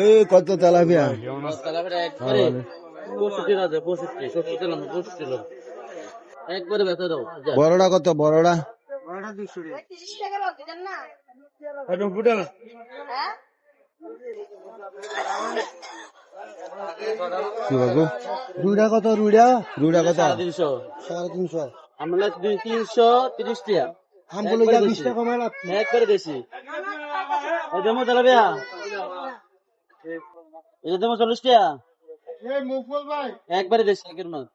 এই কত তেলাপিয়া বড়টা কত বড়টা কি বাবু রুইটা কত রুইটা রুইটা কত 350 আমরা 330 টাকা আম বলে যা 20 টাকা কমায় রাখছি একবারে বেশি এই দেমো তেলাপিয়া এই দেমো 40 টাকা এই মুফল ভাই একবারে দেশি একের মাছ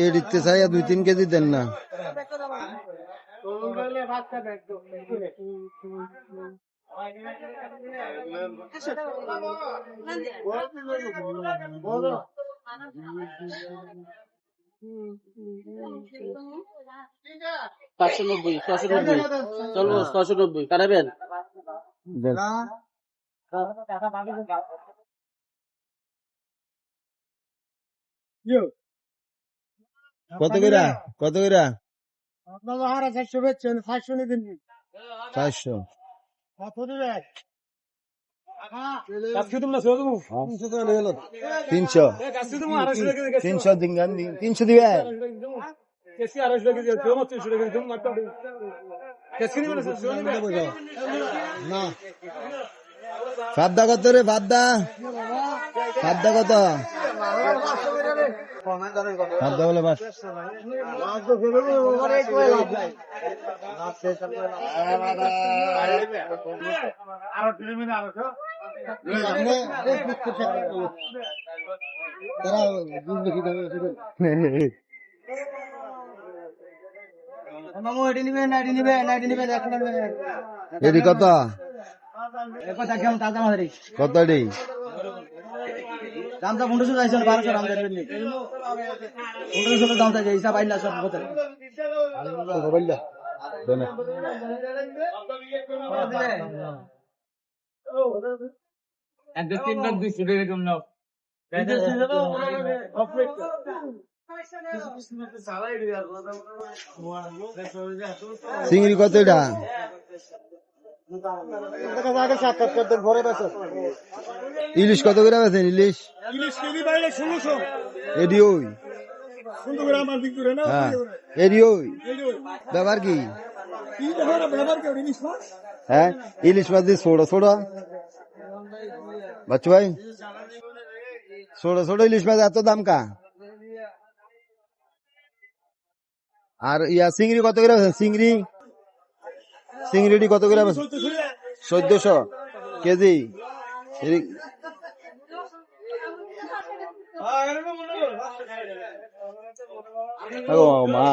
এ দিতে চাই 2-3 কেজি দেন না পাঁচশো 690 চলো 690 কাটাবেন কত কইরা কত কইরা আপনারা 400 বেচছেন 500 নি দিন 400 কত দিবে কাছে তুমি না সরু 300 টাকা হলো 300 300 দিন 300 দিবে কেসি 250 টাকা দিয়ে জমা 300 টাকা জমা মাত্র কেসি নিবে না ফাদ্দা কত রে ফাদ্দা ফাদ্দা কত ফাদ্দা বলে বাস এটি কত কত এটি দামটা 1500 চাইছেন 1200 দাম দেবেন নি 1500 দাম চাইছে হিসাব আইলা সব কথা একদম 3 লাখ 200 টাকা কম নাও চিংড়ি কত এটা ইলিশ কত করে বেছেন ইলিশ এডি ওই হ্যাঁ এডি ওই ব্যাপার কি হ্যাঁ ইলিশ মাছ দিয়ে ছোড়ো ছোড়ো বাচ্চু ভাই ছোড়ো ছোড়ো ইলিশ মাছ এত দাম কা আর ইয়া চিংড়ি কত করে বেছেন চিংড়ি চিংড়ি কত করে 1400 কেজি ও মা